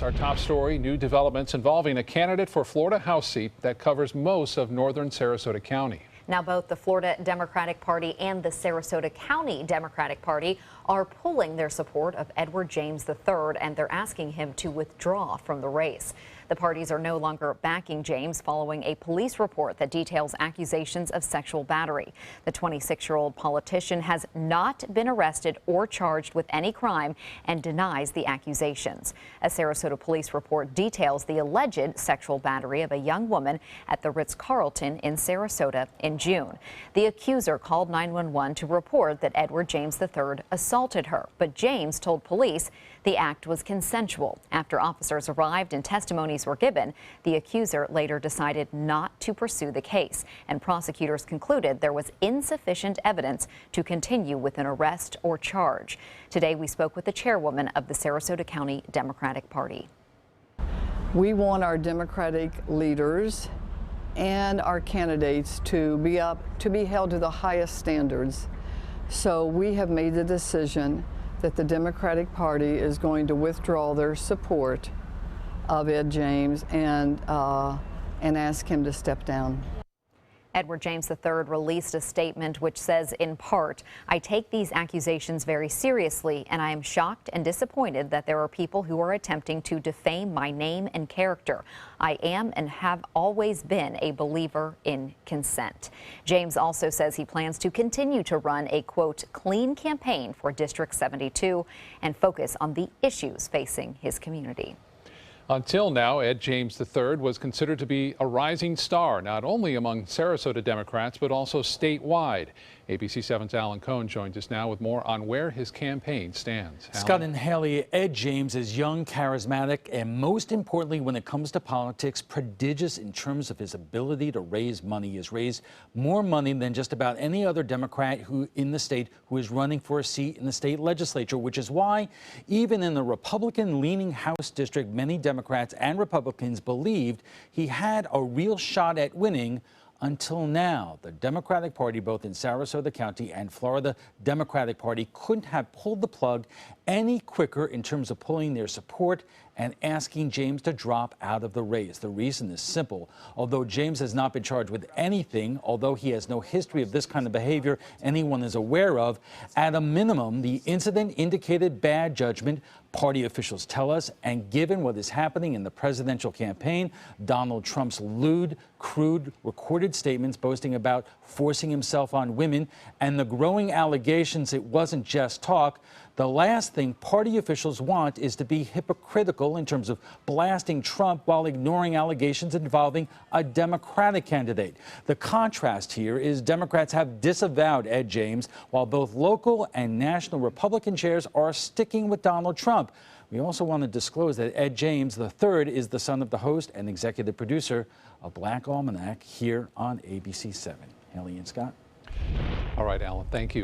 Our top story, new developments involving a candidate for Florida House seat that covers most of northern Sarasota County. Now, both the Florida Democratic Party and the Sarasota County Democratic Party are pulling their support of Edward James III, and they're asking him to withdraw from the race. The parties are no longer backing James following a police report that details accusations of sexual battery. The 26-year-old politician has not been arrested or charged with any crime and denies the accusations. A Sarasota police report details the alleged sexual battery of a young woman at the Ritz-Carlton in Sarasota in June. The accuser called 911 to report that Edward James III assaulted her, but James told police the act was consensual. After officers arrived and testimonies were given, the accuser later decided not to pursue the case, and prosecutors concluded there was insufficient evidence to continue with an arrest or charge. Today, we spoke with the chairwoman of the Sarasota County Democratic Party. We want our Democratic leaders and our candidates to be held to the highest standards. So we have made the decision that the Democratic Party is going to withdraw their support of Ed James and ask him to step down. Edward James III released a statement which says, in part, "I take these accusations very seriously, and I am shocked and disappointed that there are people who are attempting to defame my name and character. I am and have always been a believer in consent." James also says he plans to continue to run a, quote, clean campaign for District 72 and focus on the issues facing his community. Until now, Ed James III was considered to be a rising star, not only among Sarasota Democrats, but also statewide. ABC 7's Alan Cohn joins us now with more on where his campaign stands. Scott and Haley, Ed James is young, charismatic, and most importantly, when it comes to politics, prodigious in terms of his ability to raise money. He has raised more money than just about any other Democrat in the state who is running for a seat in the state legislature, which is why even in the Republican-leaning House district, many Democrats and Republicans believed he had a real shot at winning. Until now, the Democratic Party, both in Sarasota County and Florida Democratic Party, couldn't have pulled the plug any quicker in terms of pulling their support and asking James to drop out of the race. The reason is simple. Although James has not been charged with anything, although he has no history of this kind of behavior anyone is aware of, at a minimum, the incident indicated bad judgment, party officials tell us, and given what is happening in the presidential campaign, Donald Trump's lewd, crude, recorded statements boasting about forcing himself on women, and the growing allegations it wasn't just talk, the last thing party officials want is to be hypocritical in terms of blasting Trump while ignoring allegations involving a Democratic candidate. The contrast here is Democrats have disavowed Ed James, while both local and national Republican chairs are sticking with Donald Trump. We also want to disclose that Ed James III is the son of the host and executive producer of Black Almanac here on ABC 7. Haley and Scott. All right, Alan, thank you.